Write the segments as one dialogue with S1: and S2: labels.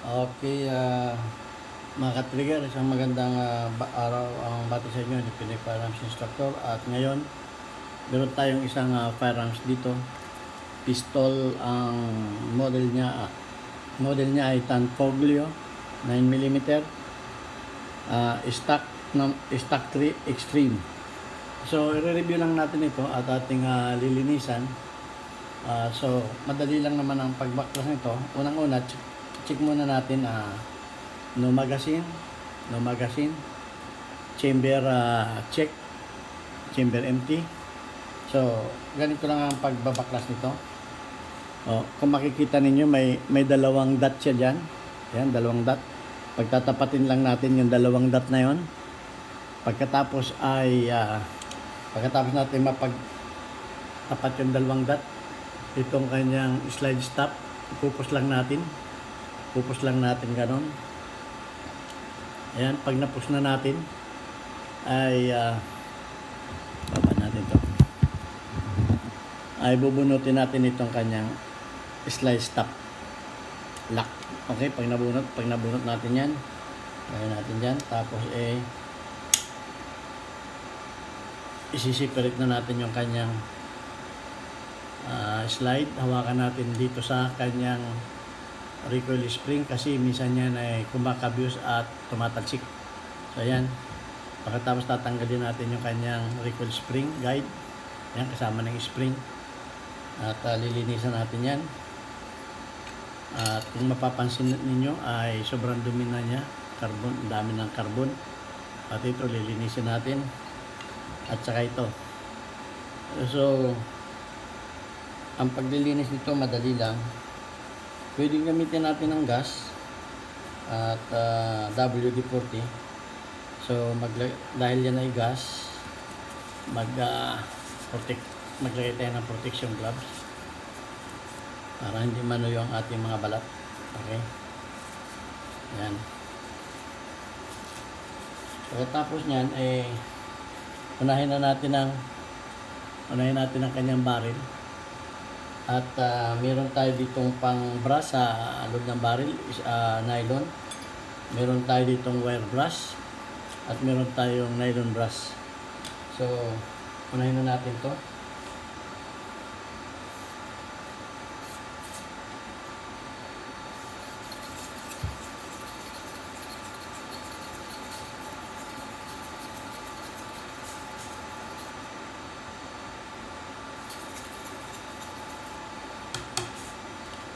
S1: Okay, mga ka-trigger, isang magandang araw ang bati sa inyo ni Pinay Firearms Instructor. At ngayon, meron tayong isang firearms dito. Pistol ang model niya ay Tanfoglio 9mm, stock 3 Extreme. So, i-review lang natin ito at ating lilinisan. So, madali lang naman ang pagbaklas nito. Unang-una, check muna natin no magazine, chamber check, chamber empty. So, ganito lang ang pagbabaklas nito. Kung makikita ninyo, may dalawang dot siya dyan. Yan, dalawang dot. Pagtatapatin lang natin yung dalawang dot na yon. Pagkatapos natin mapagtapat yung dalawang dot, itong kanyang slide stop, pupus lang natin ganon. Ayan, pag napus na natin ay baba natin to, ay bubunutin natin itong kanyang slide stop lock. Okay, pag nabunot natin yan, lagyan natin dyan, tapos isi-separate na natin yung kanyang slide. Hawakan natin dito sa kanyang recoil spring kasi minsan yan ay kumakabuse at tumatalsik. So ayan, pagkatapos tatanggalin natin yung kanyang recoil spring guide, yan kasama ng spring, at lilinisan natin yan. At kung mapapansin ninyo ay sobrang dumi na niya, carbon, dami ng carbon. At ito lilinisin natin, at saka ito. So ang paglilinis nito madali lang. Pwedeng gamitin natin ng gas at WD-40. So dahil yan ay gas, maglagay tayo ng protection gloves para hindi manuyo ang ating mga balat. Okay, yan. So tapos nyan unahin natin ang kanyang barrel. At meron tayo ditong pang brush sa loob ng barrel, nylon. Meron tayo ditong wire brush at meron tayong nylon brush. So unahin na natin to.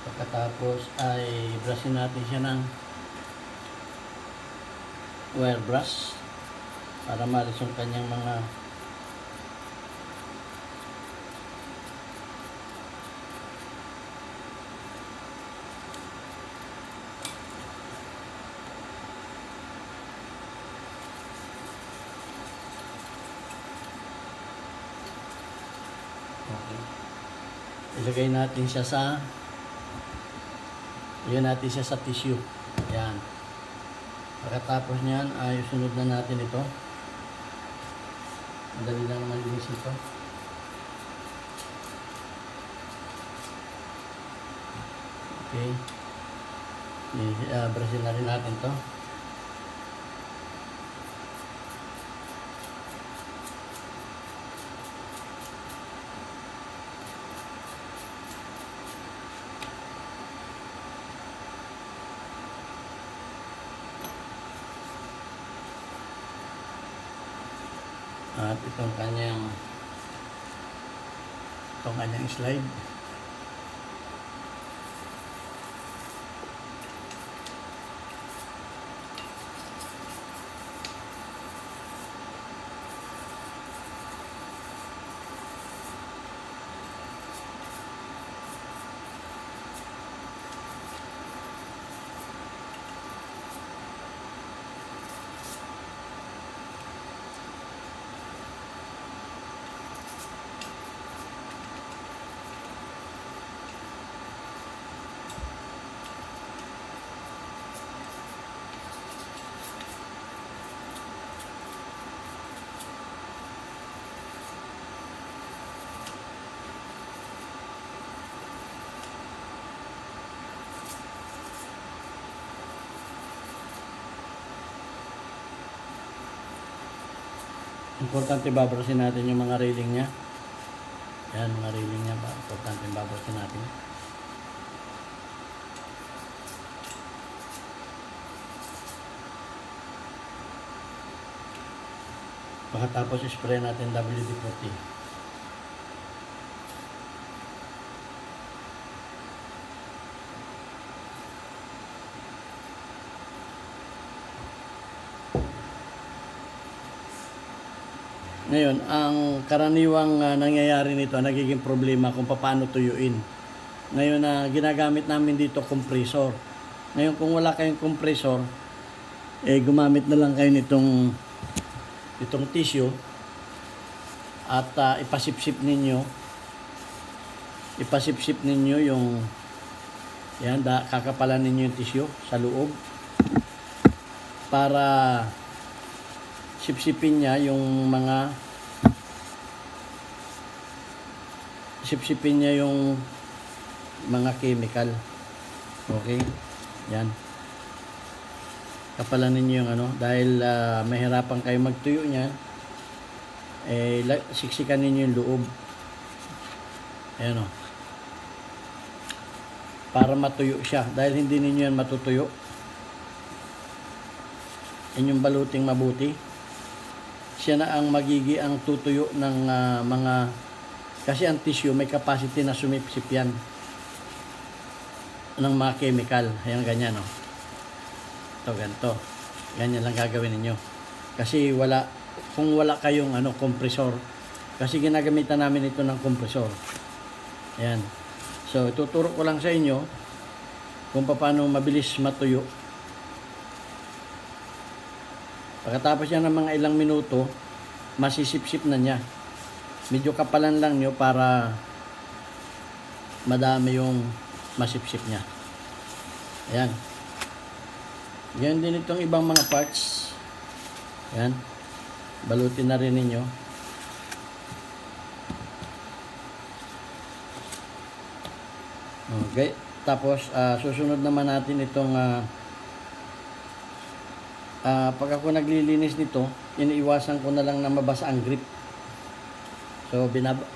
S1: Pagkatapos ay brushin natin siya ng wire brush para maalis yung kanyang mga ilagay natin siya sa tissue. Ayan. Pagkatapos niyan ay sunod na natin ito. Madali lang malinis ito. Okay. Brushin na rin natin to. At itong kanyang slide. Importante babrasin natin yung mga railing niya. Yan, mga railing niya ba? Importante babrasin natin. Pagkatapos spray natin WD-40. Ngayon, ang karaniwang nangyayari nito, nagiging problema kung paano tuyuin. Ngayon, ginagamit namin dito compressor. Ngayon, kung wala kayong compressor, gumamit na lang kayo itong tissue at ipasipsip ninyo yung yan, kakapalan ninyo yung tissue sa loob para sipsipin niya yung mga chemical. Okay? Yan. Kapalan ninyo yung dahil mahirapan kayo magtuyo niya, siksikan ninyo yung loob. Ayan o. Para matuyo siya. Dahil hindi ninyo yan matutuyo, inyong baluting mabuti. Siya na ang ang tutuyo ng mga, kasi ang tissue may capacity na sumipsip yan ng mga chemical. Ayan, ganyan o. Ito, ganito. Ganyan lang gagawin ninyo. Kasi kung wala kayong compressor, kasi ginagamitan namin ito ng compressor. Ayan. So, ituturo ko lang sa inyo kung paano mabilis matuyo. Pagkatapos yan ng mga ilang minuto, masisipsip na niya. Medyo kapalan lang nyo para madami yung masipsip niya. Ayan. Yan din itong ibang mga parts. Ayan. Balutin na rin ninyo. Okay. Tapos, susunod naman natin itong pag ako naglilinis nito, iniiwasan ko na lang na mabasa ang grip. So,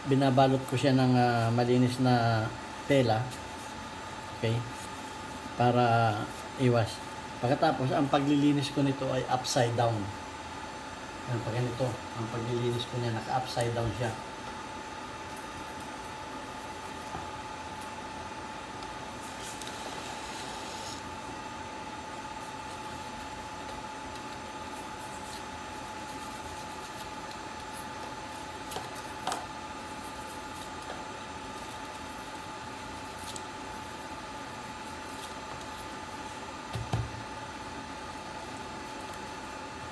S1: binabalot ko siya ng malinis na tela. Okay? Para iwas. Pagkatapos, ang paglilinis ko nito ay upside down. Yan, pag ganito, ang paglilinis ko niya, naka-upside down siya.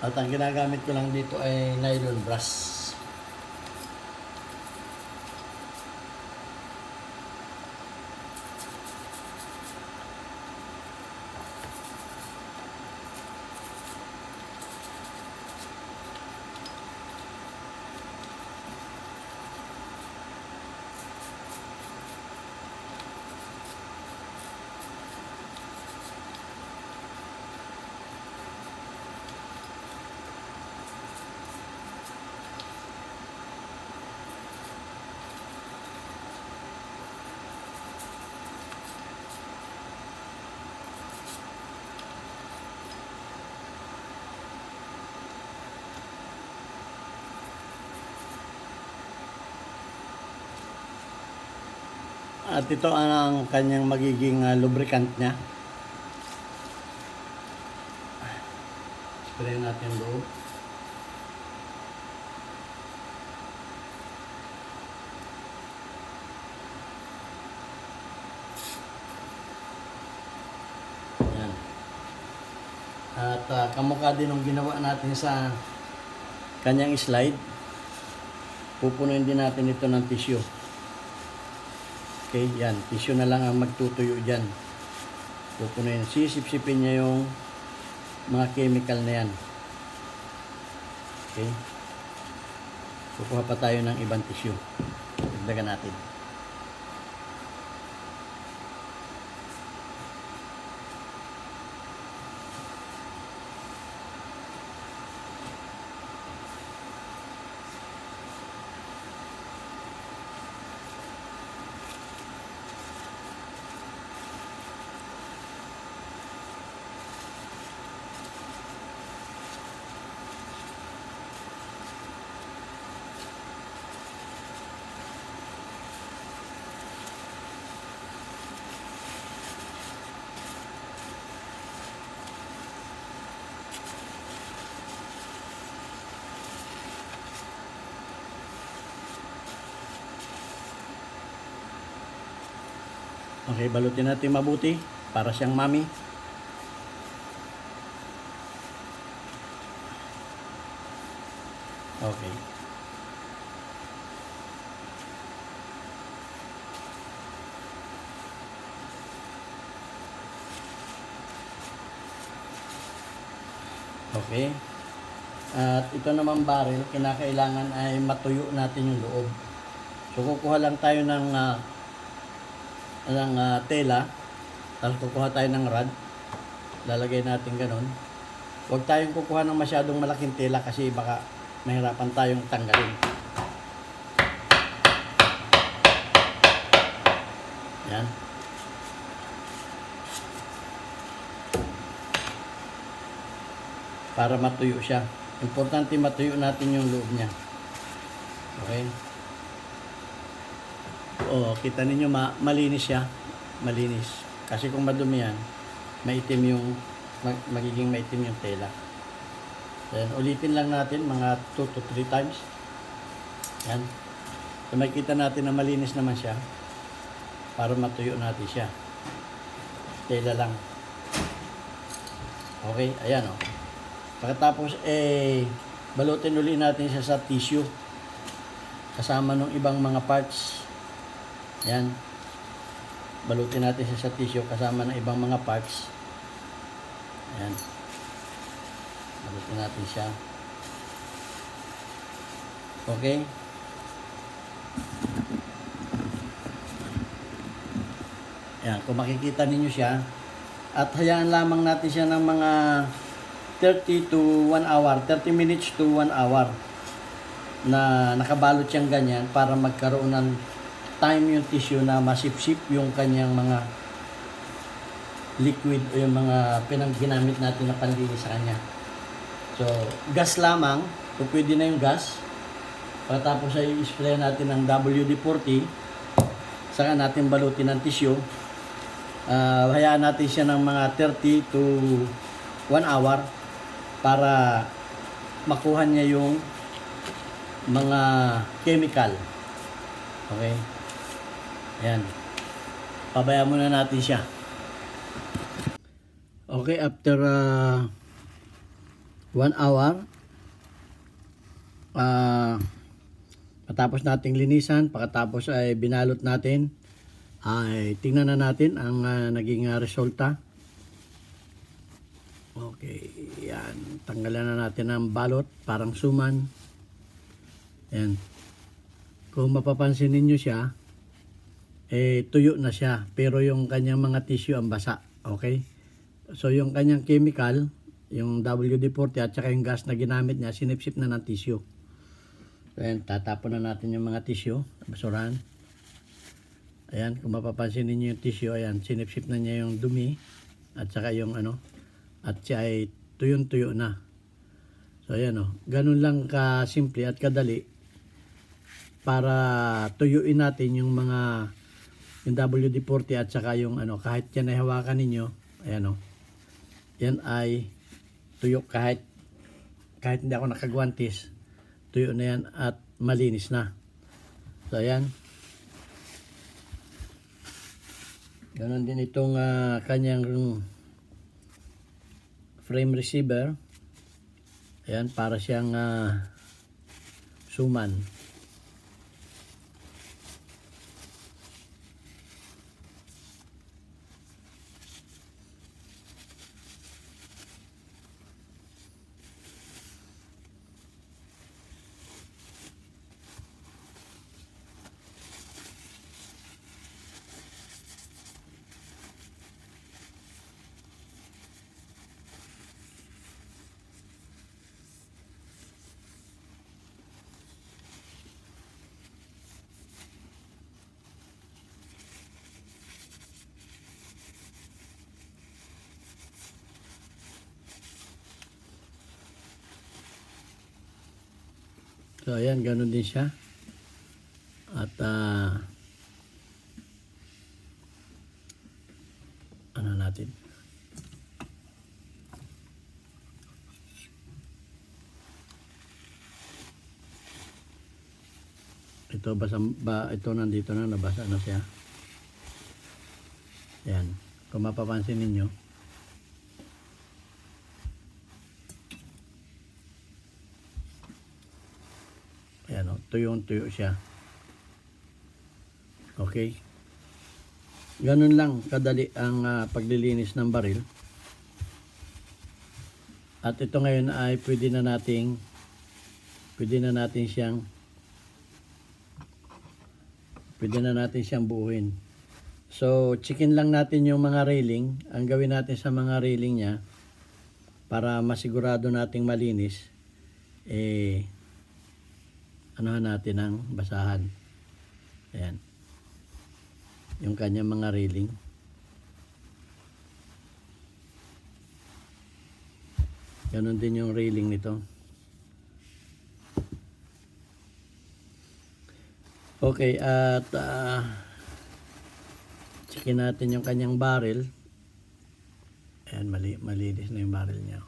S1: At ang ginagamit ko lang dito ay nylon brush. At ito ang kanyang magiging lubricant niya. Spray natin loob. Ayan. At kamukha din ng ginawa natin sa kanyang slide. Pupunuin din natin ito ng tissue. Okay, yan. Tissue na lang ang magtutuyo dyan. Pupunuin. Sisipsipin niya yung mga chemical na yan. Okay. Kukuha pa tayo ng ibang tissue. Dagdagan natin. Okay, balutin natin mabuti para siyang mami. Okay. Okay. At ito naman barrel, kinakailangan ay matuyo natin yung loob. So kukuha lang tayo ng tela, tapos kukuha tayo ng rod, lalagay natin ganun. Huwag tayong kukuha ng masyadong malaking tela kasi baka mahirapan tayong tanggalin. Yan. Para matuyo siya. Importante matuyo natin yung loob niya. Okay? O, kita ninyo malinis siya. Malinis. Kasi kung madumi yan, magiging maitim yung tela. Then, ulitin lang natin mga 2 to 3 times. Yan. So, makikita natin na malinis naman siya. Para matuyo natin siya. Tela lang. Okay, ayan o. Pagkatapos, balutin uli natin siya sa tissue. Kasama ng ibang mga parts. Yan. Balutin natin siya sa tissue kasama ng ibang mga parts. Yan. Balutin natin siya. Okay. Yan. Kung makikita ninyo siya. At hayaan lamang natin siya ng mga 30 to 1 hour, 30 minutes to 1 hour na nakabalot siyang ganyan para magkaroon ng time yung tissue na masipsip yung kanyang mga liquid o yung mga ginamit natin na panlinis sa kanya. So, gas lamang, kung pwede na yung gas. Pagkatapos ay i-spray natin ng WD-40, saka natin balutin ng tissue. Hayaan natin siya ng mga 30 to 1 hour para makuha niya yung mga chemical. Okay? Ayan. Pabayaan muna natin siya. Okay, after 1 hour, patapos nating linisan, pagkatapos ay binalot natin, ay tingnan na natin ang naging resulta. Okay, yan. Tanggalan na natin ang balot, parang suman. Yan. Kung mapapansin ninyo siya, tuyo na siya. Pero yung kanyang mga tissue ang basa. Okay? So yung kanyang chemical, yung WD-40 at saka yung gas na ginamit niya, sinipsip na ng tissue. So yan, tatapon na natin yung mga tissue. Basurahan. Ayan, kung mapapansin ninyo yung tissue, ayan, sinipsip na niya yung dumi. At saka yung at siya ay tuyong-tuyo na. So ayan ganun lang kasimple at kadali para tuyuin natin yung WD-40 at saka yung kahit yan ay hawakan ninyo, ayan yan ay tuyo kahit hindi ako nakagwantis, tuyo na yan at malinis na. So ayan, ganun din itong kanyang frame receiver. Ayan, para siyang suman. So ayan, ganun din siya. At natin. Ito ito nandito na, nabasa na siya. Yan. Kung mapapansin ninyo. Ayan o, tuyong-tuyo siya. Okay. Ganun lang kadali ang paglilinis ng baril. At ito ngayon ay pwede na natin siyang buuin. So, checkin lang natin yung mga railing. Ang gawin natin sa mga railing niya para masigurado nating malinis, anuhan natin ang basahan. Ayan. Yung kanyang mga railing. Ganon din yung railing nito. Okay, at checkin natin yung kanyang barrel. Ayan, malinis na yung barrel niya.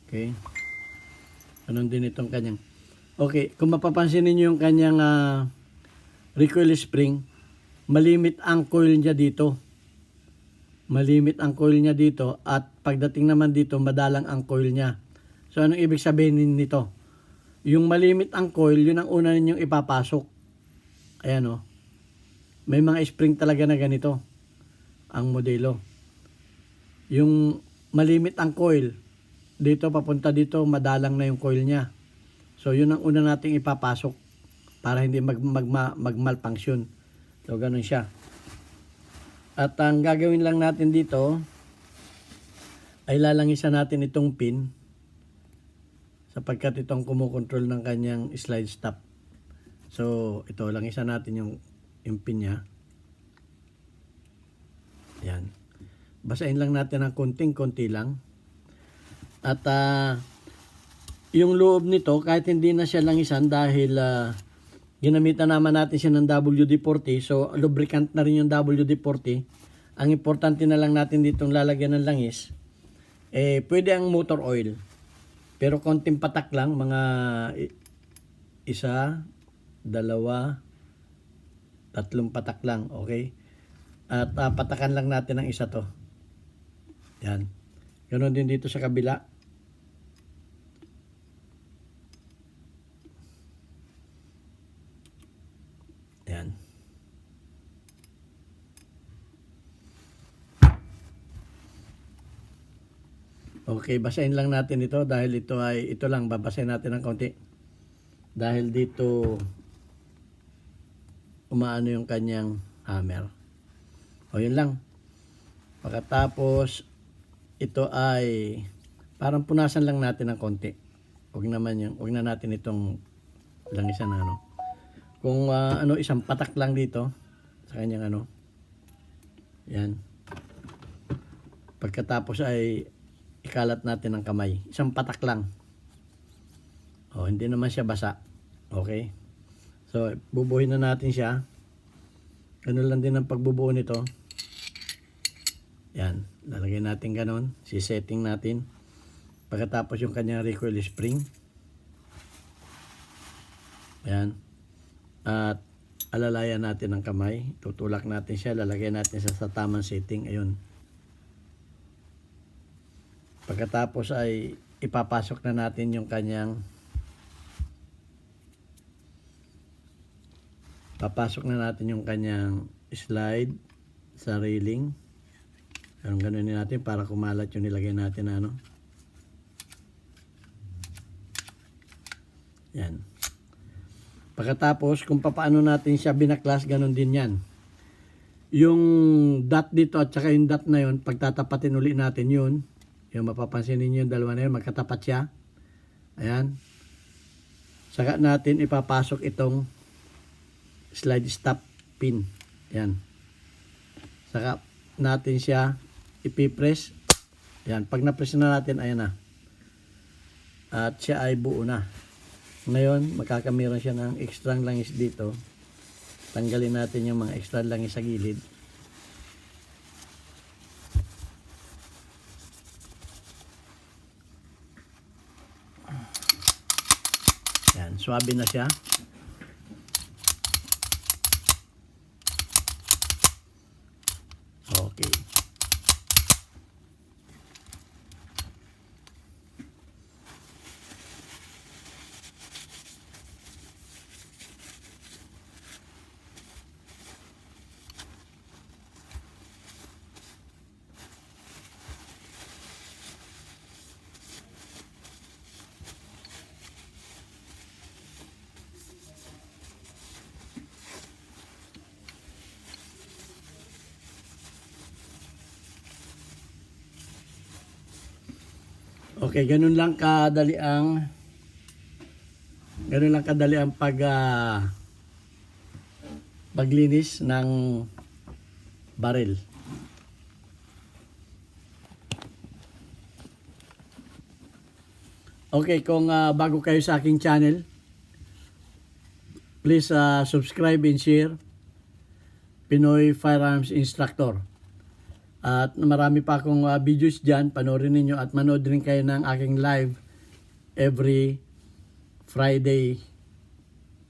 S1: Okay. Ganon din itong kanyang. Okay, kung mapapansin niyo yung kanyang recoil spring, malimit ang coil niya dito. Malimit ang coil niya dito at pagdating naman dito, madalang ang coil niya. So, anong ibig sabihin nito? Yung malimit ang coil, yun ang una ninyong ipapasok. Ayan o. May mga spring talaga na ganito ang modelo. Yung malimit ang coil, dito papunta dito, madalang na yung coil niya. So, yun ang una nating ipapasok para hindi mag-malfunction. So, ganun siya. At ang gagawin lang natin dito ay lalangisan natin itong pin sapagkat itong kumukontrol ng kanyang slide stop. So, ito, langisan natin yung pin niya. Yan. Basahin lang natin ng konting-konti lang. At yung loob nito, kahit hindi na siya langisan dahil ginamitan naman natin siya ng WD-40, so lubricant na rin yung WD-40. Ang importante na lang natin ditong lalagyan ng langis, pwede ang motor oil. Pero konting patak lang, mga 1, 2, 3 patak lang, okay? At patakan lang natin ang isa to. Yan. Ganon din dito sa kabila. Yan. Okay, basahin lang natin ito dahil ito lang, babasahin natin ng konti. Dahil dito umaano yung kanyang hammer. O yun lang. Pagkatapos ito ay parang punasan lang natin ng konti. Huwag na natin itong langisan na ano. Kung isang patak lang dito sa kanyang ano. Yan. Pagkatapos ay ikalat natin ng kamay. Isang patak lang. O, hindi naman siya basa. Okay. So, bubuhin na natin siya. Ganun lang din ang pagbubuo nito. Yan. Lalagay natin ganun. Si-setting natin. Pagkatapos yung kanyang recoil spring. Yan. At alalayan natin ang kamay. Tutulak natin siya. Lalagay natin siya sa tamang setting. Ayun. Pagkatapos ay ipapasok na natin yung kanyang slide sa railing. Ganun natin para kumalat yung nilagay natin na ano. Yan. Pagkatapos, kung paano natin siya binaklas, ganun din yan. Yung dot dito at saka yung dot na yun, pagtatapatin uli natin yun. Yung mapapansin ninyo yung dalawa na yun, magkatapat siya. Ayan. Saka natin ipapasok itong slide stop pin. Ayan. Saka natin siya ipipress. Ayan. Pag na-press na natin, ayan na. At siya ay buo na. Ngayon, magkakamiran siya ng extra langis dito. Tanggalin natin yung mga extra langis sa gilid. Yan, swabe na siya. Okay. Okay, ganun lang kadali ang paglinis ng barrel. Okay, kung bago kayo sa aking channel, please subscribe and share Pinoy Firearms Instructor. At marami pa akong videos dyan, panoorin ninyo at manood rin kayo ng aking live every Friday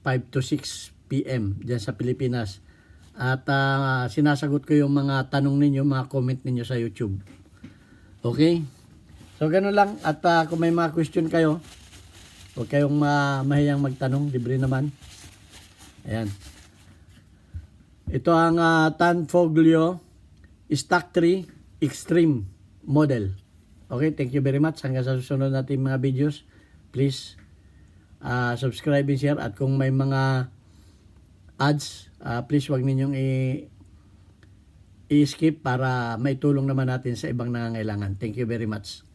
S1: 5 to 6 p.m. dyan sa Pilipinas. At sinasagot ko yung mga tanong ninyo, mga comment ninyo sa YouTube. Okay? So ganun lang. At kung may mga question kayo, huwag kayong mahiyang magtanong, libre naman. Ayan. Ito ang Tanfoglio Stock 3 Extreme Model. Okay, thank you very much. Hanggang sa susunod natin mga videos, please subscribe and share. At kung may mga ads, please wag ninyong i-skip para may tulong naman natin sa ibang nangangailangan. Thank you very much.